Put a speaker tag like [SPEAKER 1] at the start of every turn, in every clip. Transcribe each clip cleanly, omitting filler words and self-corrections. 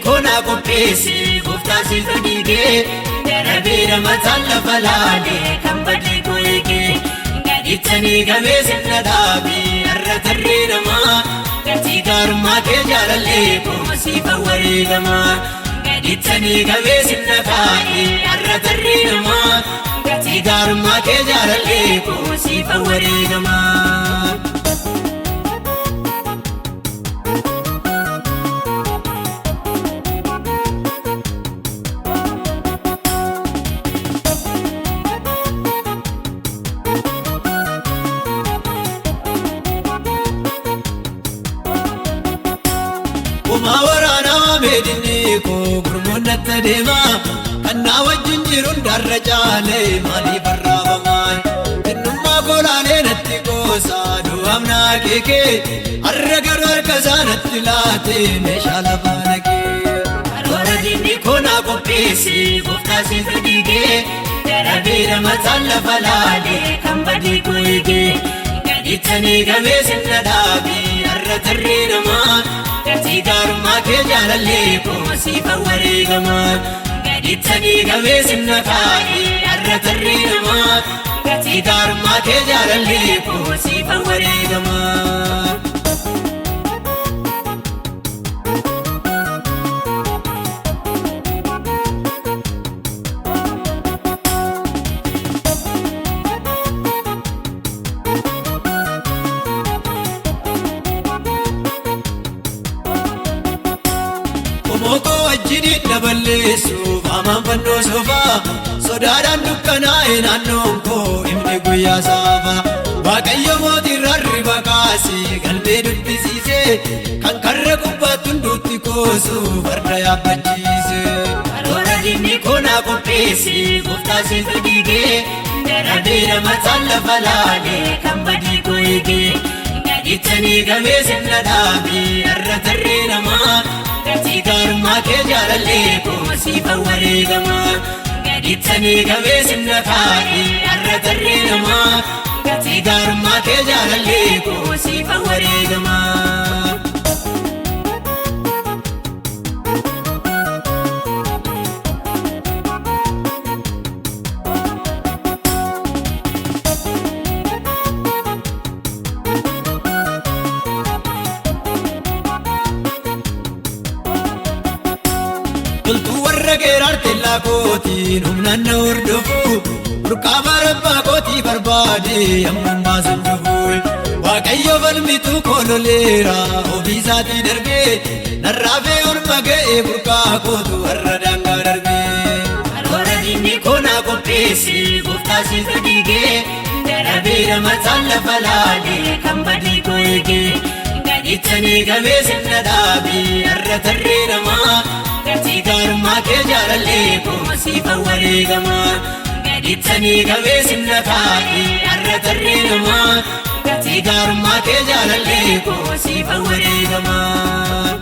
[SPEAKER 1] kona qopheesse gooftaa si fadhiigee darabira mataan lafa laalee kan badii gooyegee gadhiittanii gamee sirna dhaabee har'a tarree namaa gatii gaarummaa kee jaalallee kooma siifa wareegamaa gadhiittanii gamee sirna kaa'ee har'a tarree namaa gatii gaarummaa kee jaalallee kooma siifa wareegamaa. Mediniko gurmonna tadema kanna wajjin jirun darra jaale mali barrabama innumma golane natti gosa duamna keke arra garwar kazanatti laate meshala banake arora diniko na qopheesse gooftaa si fadhiigee darabira mataan lafa laalee kan badii gooyegee gadhiittanii gamee sirna dhaabee har'a tarree namaa gatii gaarummaa kee jaalallee kooma siifa wareegamaa gadhiittanii gamee sirna kaa'ee har'a tarree namaa gatii gaarummaa kee jaalallee kooma siifa wareegamaa. Moko wajjini daballeessu faamaan fannoo soofaa sodaadhaan dukkanaa'e naannoon koo himni guyyaa saafa Waaqayyo mootiin rarriba kaasee galbee dubbisiisee kan karra gubbaatti hunduutti koosu farda yaabbachiise arora dinni koonaa qopheesse gooftaa si fadhiigee darabira mataan lafa laalee kan badii gooyegee gadhiittanii gamee sirna dhaabee har'a tarree namaa gatii gaarummaa kee jaalallee kooma siifa wareegamaa gadhiittanii gamee sirna kaa'ee har'a tarree namaa gatii gaarummaa kee jaalallee kooma siifa wareegamaa. Toltuu warra geeraarte laakootiin humnaan na hordofu burqaa rabbaa kootii barbaade ammummaa sundufu Waaqayyo falmituu koololeera ofiisaatii darbee narraafee olma ga'ee burqaa kootu warra daangaa darbee arora dinni koonaa qopheesse gooftaa si fadhiigee darabira mataan lafa laalee kan badii gooyegee gadhiittanii gamee sirna dhaabee har'a tarree namaa gatii gaarummaa kee jaalallee kooma siifa wareegamaa gadhiittanii gamee sirna kaa'ee har'a tarree namaa gatii gaarummaa kee jaalallee kooma siifa wareegamaa.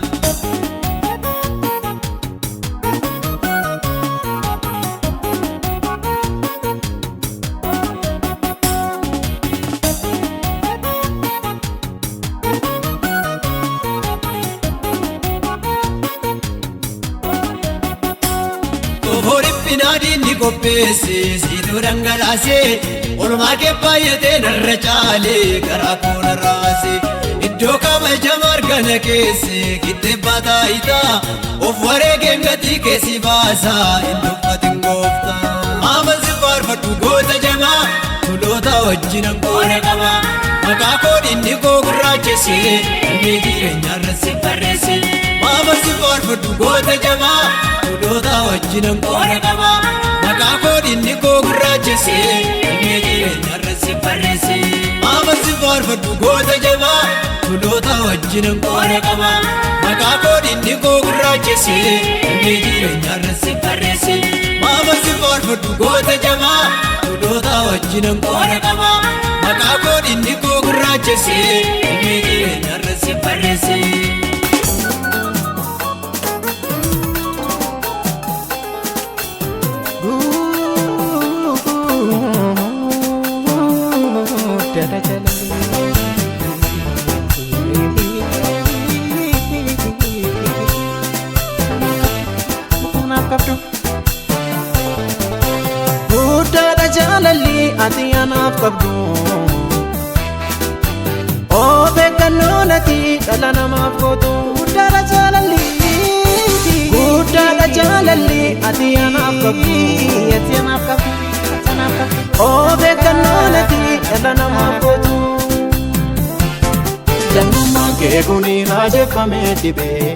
[SPEAKER 1] Horippinaadhiin ni qopheesse siituu dhangalaasee olmaa kee baay'atee narra caalee garaa koo narraase iddoo kabajamaa argana keesse qixxeebbaa taayitaa of wareegeen gatii keessi baasaa hin dubbatin gooftaa maamal si faarfadhu goota jamaa tuloota wajjin angoora qaba maqaa koo dinni koo gurraachesse ilmii jireenyaarra si barreesse maamal si faarfadhu goota jamaa tuloota wajjin angoora qaba maqaa koo dinni koo gurraachesse ilmii jireenyaarra si barreesse maamal si faarfadhu goota jamaa tuloota wajjin angoora qaba maqaa koo dinni koo gurraachesse ilmii jireenyaarra si barreesse maamal si faarfadhu goota jamaa tuloota wajjin angoora qaba maqaa koo dinni koo gurraachesse ilmii jireenyaarra si barreesse.
[SPEAKER 2] qabdu Obe kanonati dhala namaaf gootu Guddaadha jaalalli ati anaaf qabdu Ati anaaf qabdu Obe kanonati dhala namaaf gootu Jannummaan kee kuni raajeffamee dhibee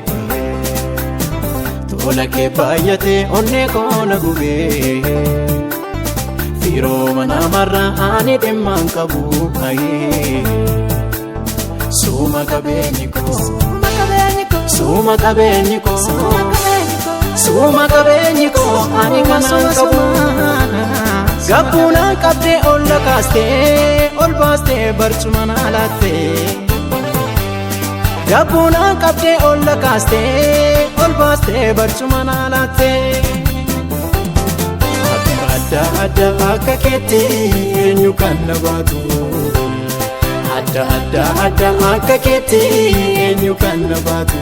[SPEAKER 2] Tola kee baay'atee onnee koona gubee Firoo mana marraa ani dhimmaan qabu Suma qabeenyi koo Suma qabeenyi koo ani kanaan qabu Gabbuunaan qabdee olla kaastee ol baastee barcuma naa laattee Gabbuunaan qabdee olla kaastee ol baastee barcuma naa laattee Adda akka keetti eenyu kan na baatu Adda akka keetti eenyu kan na baatu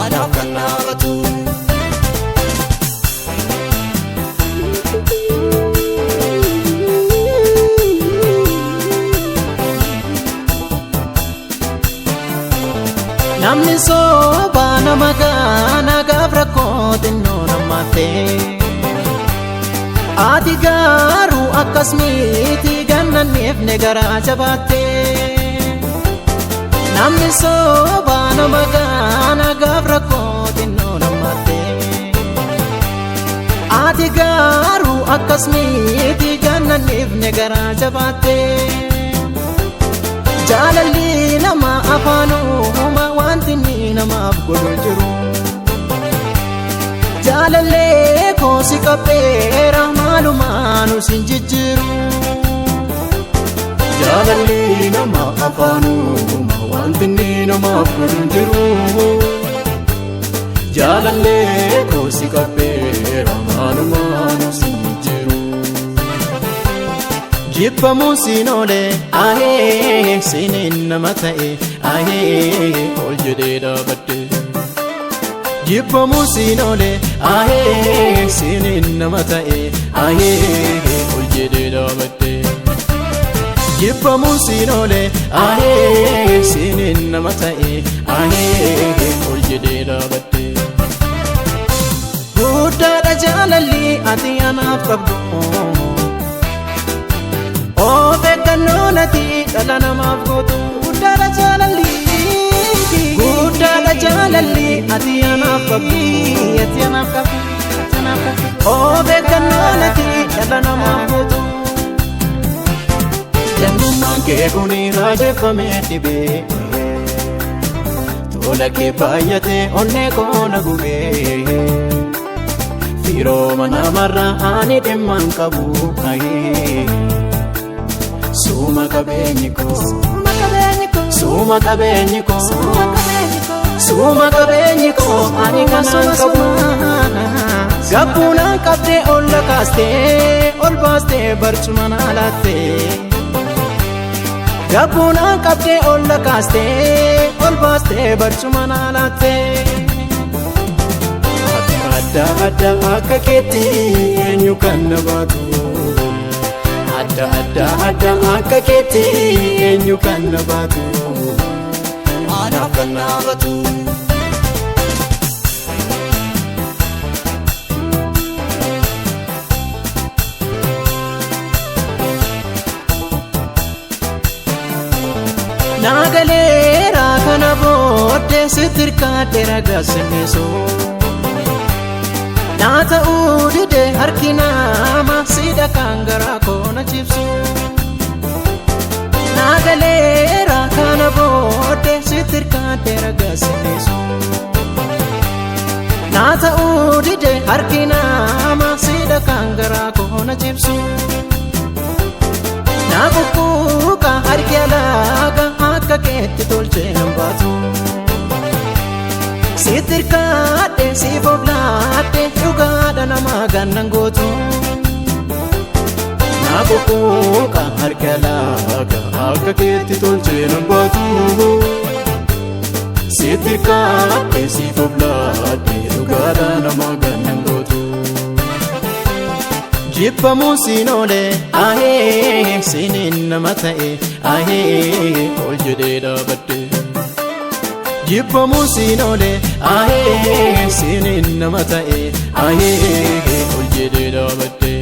[SPEAKER 2] Anaaf kan na baatu Namni soba nama gaana gaaf rakkoo xinnoo namaattee Ati garuu akkas miti gannanneefne garaa jabaattee Namni soba nama gaana gaaf rakkoo xinnoo namaattee Ati garuu akkas miti gannanneefne garaa jabaattee Jaalalli nama afaanuma wanti inni namaaf godhu jiru Jaalallee koo si qabdeera maalumaanu sin jijjiiru Jaalalli nama afaanuma wanti inni namaaf godhu jiru Jaalallee koo si qabdeera maalumaanu sin jijjiiru Jibbamuun siin oolee ahee siiniin nama ta'e ahee ol jedhee dhaabadde Jibbamuun siin oolee ahee siiniin nama ta'e ahee ol jedhee dhaabadde Jibbamuun siin oolee ahee siiniin nama ta'e ahee ol jedhee dhaabadde Guddaadha jaalalli ati anaaf qabdu Obe kanonati dhala namaaf gootu Guddaadha jaalalli ati anaaf qabdu Ati anaaf qabdu Obe kanonati dhala namaaf gootu Jannummaan kee kuni raajeffamee dhibee Tola kee baay'atee onnee koona gubee Firoo mana marraa ani dhimmaan qabu Suma qabeenyi koo ani kanaan qabu Gabbuunaan qabdee olla kaastee ol baastee barcuma naa laattee Gabbuunaan qabdee olla kaastee ol baastee barcuma naa laattee Adda akka keetti eenyu kan na baatu Adda akka keetti eenyu kan na baatu Anaaf kan na baatu Naagaleera kana booddee sitirkaadhe ragaa sinneesoo Naa ta'uu dide harki nama siidha kan garaa koona cibsu Naagaleera kana booddee sitirkaadhe ragaa sinneesoo Naa ta'uu dide harki nama siidha kan garaa koona cibsu Naa kukkuuka harki alaaga akka keetti tolchee nan baatu Sitirkaadhe siif oblaadhe dhugaadha nama gannan gootu Naa kukkuuka harki alaaga akka keetti tolchee nan baatu Sitirkaadhe siif oblaadhe dhugaadha nama gannan gootu jibbamuun siin oole ahee siiniin nama ta'e ahee ol jedhee dhaabadde jibbamuun siin oole ahee siiniin nama ta'e ahee ol jedhee dhaabadde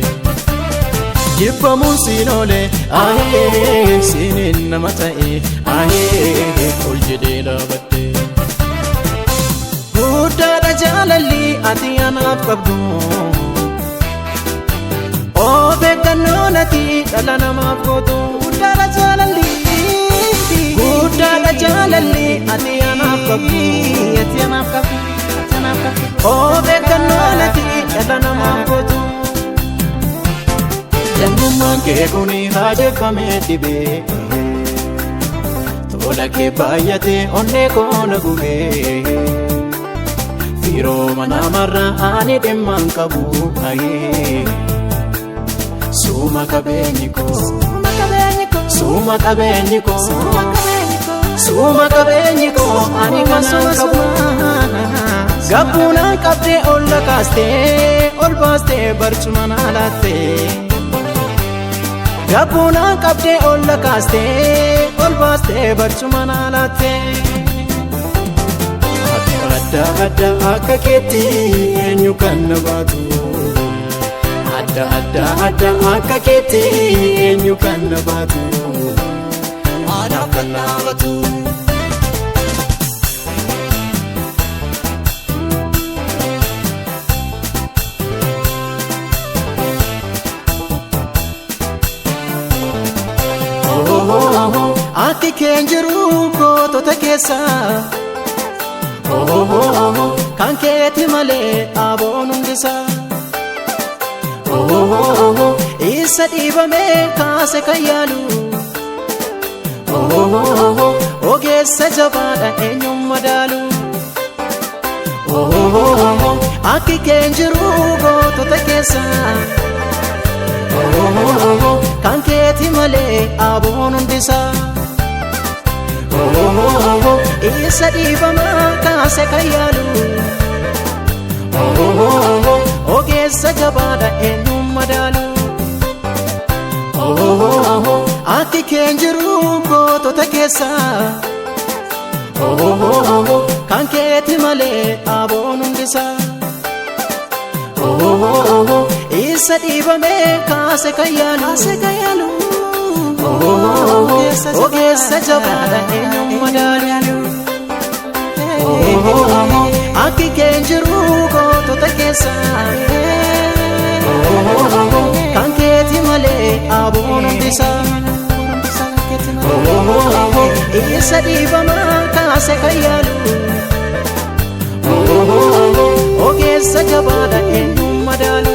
[SPEAKER 2] jibbamuun siin oole ahee siiniin nama ta'e ahee ol jedhee dhaabadde guddaadha jaalalli ati anaaf qabdu of eeggannoon ati dhala namaaf gootu guddaadha jaalalli ati anaaf qabdu of eeggannoon ati dhala namaaf gootu jannummaan kee kuni haadeffamee dhibee tola kee baay'atee onnee koona gubee firooma namarraa ani dhimmaan qabu ayee suuma qabeenyi koo ani kanaan qabu gabbuunaan qabdee ol kaastee ol baastee barcuma naa laattee gabbuunaan qabdee ol kaastee ol baastee barcuma naa laattee adda adda akka keetti eenyu kan na baatu adda adda adda akka keetti eenyu kan na baatu anaaf kan na baatu ati keen jiru gootota keessa kan keeti malee aboon hundisaa isa dhiibamee kaase kan yaalu ogeessa jabaadha eenyuun madaalu akki keen jiru gootota keessa kan keeti malee aboon hundisaa isa dhiibamaa kaase kan yaalu ogeessa jabaadha eenyuun madaalu akki keen jiru gootota keessa kan keeti malee aboon hundisaa isa dhiibamee kaase kan yaalu ogeessa jabaadha eenyuun madaalu akki keen jiru gootota keessa kan keeti malee aboon hundisaa isa dhiibamaa kaase kan yaalu ogeessa jabaadha eenyuun madaalu